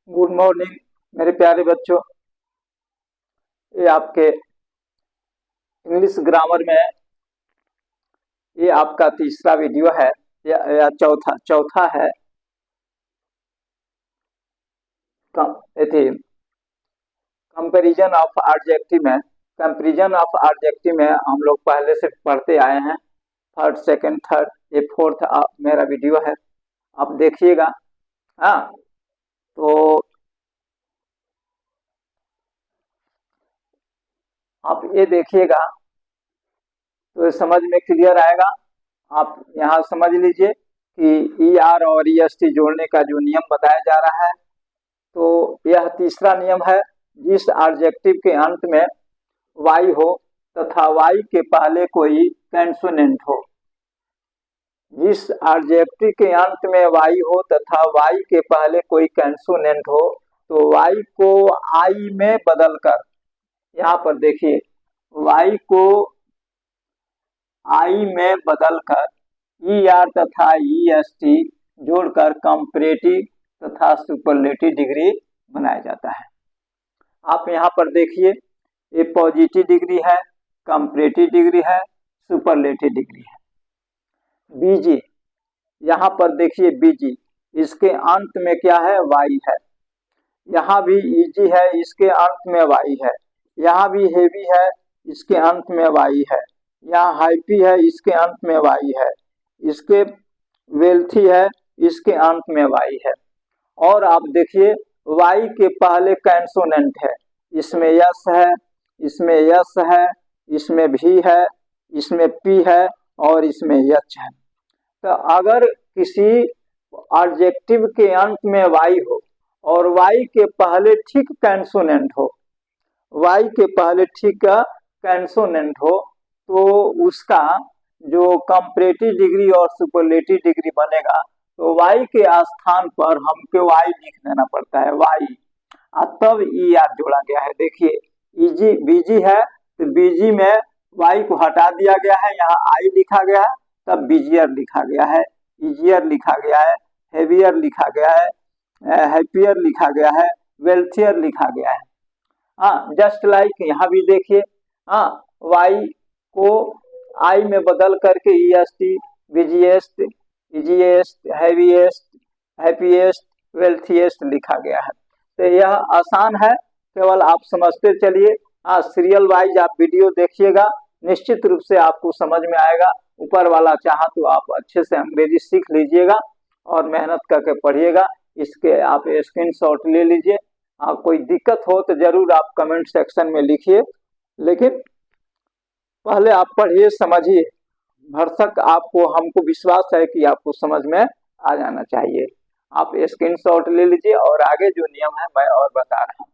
Good morning मेरे प्यारे बच्चों। ये आपके इंग्लिश ग्रामर में ये आपका तीसरा वीडियो है या चौथा चौथा है। कंपैरिजन ऑफ एडजेक्टिव में हम लोग पहले से पढ़ते आए हैं। थर्ड सेकंड थर्ड ये फोर्थ मेरा वीडियो है, आप देखिएगा। हाँ, तो आप ये देखिएगा तो समझ में क्लियर आएगा। आप यहाँ समझ लीजिए कि ई आर और ई एस टी जोड़ने का जो नियम बताया जा रहा है, तो यह तीसरा नियम है। जिस एडजेक्टिव के अंत में वाई हो तथा वाई के पहले कोई कंसोनेंट हो, जिस एडजेक्टिव के अंत में वाई हो तथा वाई के पहले कोई कंसोनेंट हो, तो वाई को आई में बदलकर, यहाँ पर देखिए, वाई को आई में बदलकर ई आर तथा ई एस टी जोड़कर कंपैरेटिव तथा सुपरलेटिव डिग्री बनाया जाता है। आप यहाँ पर देखिए, ये पॉजिटिव डिग्री है, कंपैरेटिव डिग्री है, सुपरलेटिव डिग्री है। बीजी, यहाँ पर देखिए बीजी, इसके अंत में क्या है? वाई है। यहाँ भी इजी है, इसके अंत में वाई है। यहाँ भी हेवी है, इसके अंत में वाई है। यहाँ हाइपी है, इसके अंत में वाई है। इसके वेल्थी है, इसके अंत में वाई है। और आप देखिए, वाई के पहले कंसोनेंट है, इसमें यस है, इसमें यस है, इसमें भी है, इसमें पी है और इसमें यच है। तो अगर किसी एडजेक्टिव के अंत में वाई हो और वाई के पहले ठीक कंसोनेंट हो, वाई के पहले ठीक कंसोनेंट हो, तो उसका जो कंपैरेटिव डिग्री और सुपरलेटिव डिग्री बनेगा, तो वाई के स्थान पर हमको वाई लिख देना पड़ता है, वाई, तब ई आर जोड़ा गया है। देखिए इजी बीजी है, तो बीजी में वाई को हटा दिया गया है, यहाँ आई लिखा गया है, तब बीजियर लिखा गया है, इजियर लिखा गया है, हेवियर लिखा गया है, हैप्पियर लिखा गया है, वेल्थियर लिखा गया है। हाँ, जस्ट लाइक यहाँ भी देखिए, हाँ, वाई को आई में बदल करके E S T, busiest, easiest, heaviest, happiest, wealthiest लिखा गया है। तो यह आसान है, केवल आप समझते चलिए। हाँ, सीरियल वाइज आप वीडियो देखिएगा, निश्चित रूप से आपको समझ में आएगा। ऊपर वाला चाहा तो आप अच्छे से अंग्रेजी सीख लीजिएगा और मेहनत करके पढ़िएगा। इसके आप स्क्रीनशॉट ले लीजिए। कोई दिक्कत हो तो जरूर आप कमेंट सेक्शन में लिखिए, लेकिन पहले आप पढ़िए, समझिए। भरसक आपको, हमको विश्वास है कि आपको समझ में आ जाना चाहिए। आप स्क्रीनशॉट ले लीजिए और आगे जो नियम है मैं और बता रहा हूँ।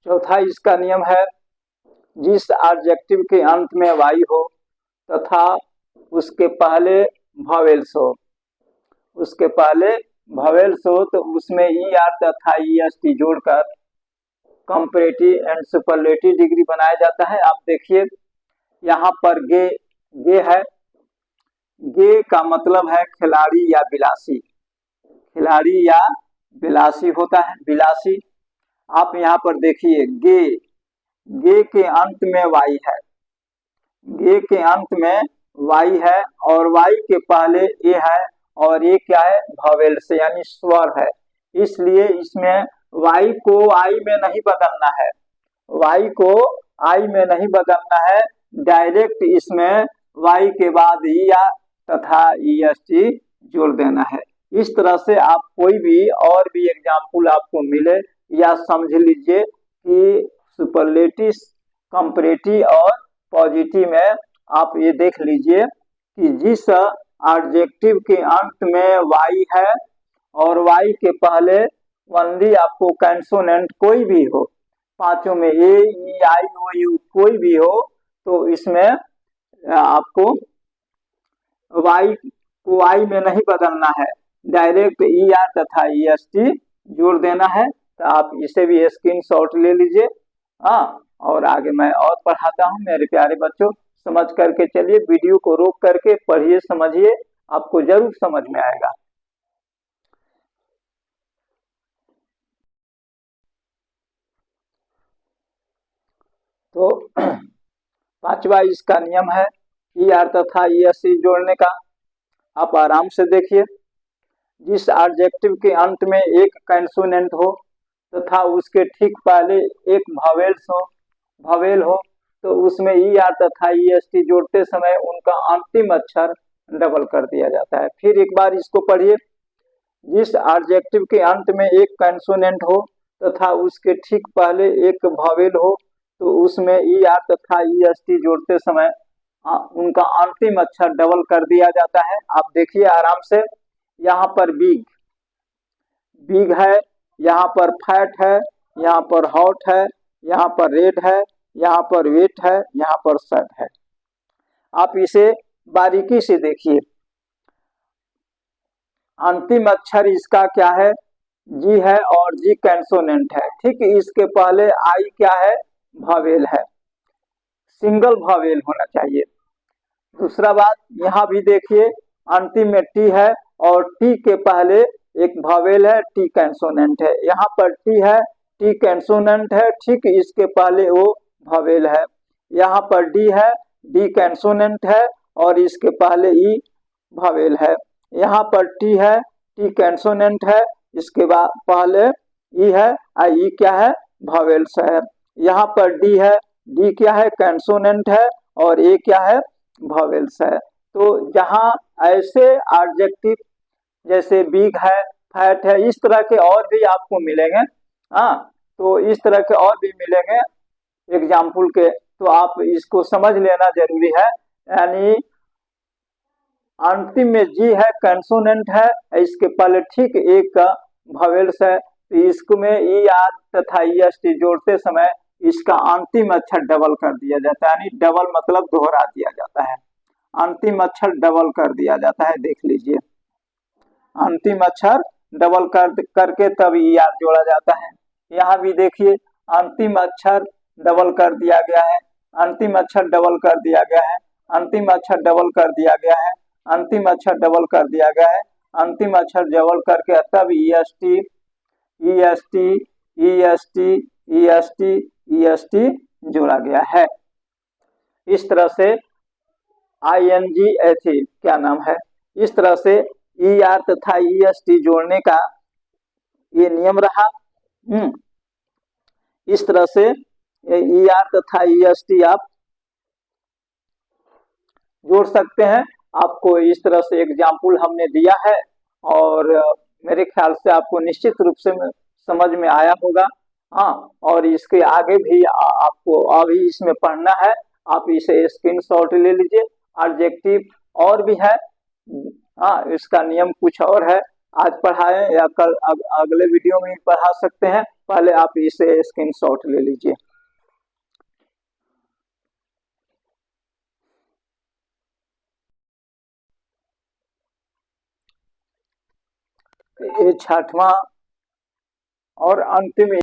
चौथा इसका नियम है, जिस एडजेक्टिव के अंत में वाई हो तथा उसके पहले वोवेल्स हो, उसके पहले वोवेल्स हो, तो उसमें ई आर तथा ई एस टी जोड़कर कंपैरेटिव एंड सुपरलेटिव डिग्री बनाया जाता है। आप देखिए, यहाँ पर गे है। गे का मतलब है खिलाड़ी या बिलासी, खिलाड़ी या बिलासी होता है, बिलासी। आप यहाँ पर देखिए, गे के अंत में वाई है, गे के अंत में वाई है और वाई के पहले ए है और ये क्या है? वोवेल्स यानी स्वर है। इसलिए इसमें वाई को आई में नहीं बदलना है, वाई को आई में नहीं बदलना है, डायरेक्ट इसमें वाई के बाद ई आर तथा ई एस टी जोड़ देना है। इस तरह से आप कोई भी और भी एग्जाम्पल आपको मिले या समझ लीजिए कि सुपरलेटिव, कंपैरेटिव और पॉजिटिव में आप ये देख लीजिए कि जिस एडजेक्टिव के अंत में वाई है और वाई के पहले ओनली आपको कंसोनेंट कोई भी हो, पांचों में ए, ई, आई, ओ, यू कोई भी हो, तो इसमें आपको वाई को आई में नहीं बदलना है, डायरेक्ट ई आर तथा ई एस टी जोड़ देना है। तो आप इसे भी स्क्रीनशॉट ले लीजिए। हाँ, और आगे मैं और पढ़ाता हूँ मेरे प्यारे बच्चों। समझ करके चलिए, वीडियो को रोक करके पढ़िए, समझिए, आपको जरूर समझ में आएगा। तो पांचवा इसका नियम है ई आर तथा ई एस टी जोड़ने का। आप आराम से देखिए, जिस एडजेक्टिव के अंत में एक कंसोनेंट हो तथा उसके ठीक पहले एक भावेल हो तो उसमें ई आर तथा ई एस टी जोड़ते समय उनका अंतिम अक्षर डबल कर दिया जाता है। फिर एक बार इसको पढ़िए, जिस एडजेक्टिव के अंत में एक कंसोनेंट हो तथा उसके ठीक पहले एक भावेल हो तो उसमें ई आर तथा ई एस टी जोड़ते समय उनका अंतिम अक्षर डबल कर दिया जाता है। आप देखिए आराम से, यहाँ पर बिग है, यहाँ पर फैट है, यहाँ पर हॉट है, यहाँ पर रेड है, यहाँ पर वेट है, यहाँ पर सैड है। आप इसे बारीकी से देखिए, अंतिम अक्षर इसका क्या है, जी है और जी कंसोनेंट है। ठीक इसके पहले आई क्या है, भावेल है, सिंगल भावेल होना चाहिए। दूसरा बात, यहाँ भी देखिए अंतिम में टी है और टी के पहले एक भावेल है, टी कंसोनेंट है। यहाँ पर टी है, टी कंसोनेंट है, ठीक इसके पहले वो भावेल है। यहाँ पर डी है, डी कंसोनेंट है और इसके पहले ई भावेल है। यहाँ पर टी है, टी कंसोनेंट है, इसके बाद पहले ई है, ई क्या है, भावेल्स है। यहाँ पर डी है, डी क्या है, कंसोनेंट है और ए क्या है, भावेल्स है। तो जहाँ ऐसे एडजेक्टिव जैसे बिग है, फैट है, इस तरह के और भी आपको मिलेंगे। हाँ, तो इस तरह के और भी मिलेंगे एग्जाम्पल के, तो आप इसको समझ लेना जरूरी है। यानी अंतिम में जी है, कंसोनेंट है, इसके पहले ठीक एक भावेल्स है, तो इसमें ई आर तथा ई एस टी जोड़ते समय इसका अंतिम अक्षर डबल कर दिया जाता है। यानी डबल मतलब दोहरा दिया जाता है, अंतिम अक्षर डबल कर दिया जाता है। देख लीजिए, अंतिम अक्षर डबल करके तब ई आर जोड़ा जाता है। यहाँ भी देखिए अंतिम अक्षर डबल कर दिया गया है, अंतिम अक्षर डबल कर दिया गया है, अंतिम अक्षर डबल कर दिया गया है, अंतिम अक्षर डबल कर दिया गया है, अंतिम अक्षर डबल करके तब ई S T E S T E S T E S T E S T जोड़ा गया है। इस तरह से आई एन जी एच क्या नाम है, इस तरह से ई आर तथा ई एस टी जोड़ने का ये नियम रहा। इस तरह से ई आर तथा ई एस टी आप जोड़ सकते हैं। आपको इस तरह से एग्जाम्पल हमने दिया है और मेरे ख्याल से आपको निश्चित रूप से समझ में आया होगा। हाँ, और इसके आगे भी आपको अभी इसमें पढ़ना है, आप इसे स्क्रीनशॉट ले लीजिए। एडजेक्टिव और भी है, हाँ, इसका नियम कुछ और है, आज पढ़ाए या कल अगले वीडियो में पढ़ा सकते हैं। पहले आप इसे स्क्रीनशॉट ले लीजिए। ये छठवां और अंतिम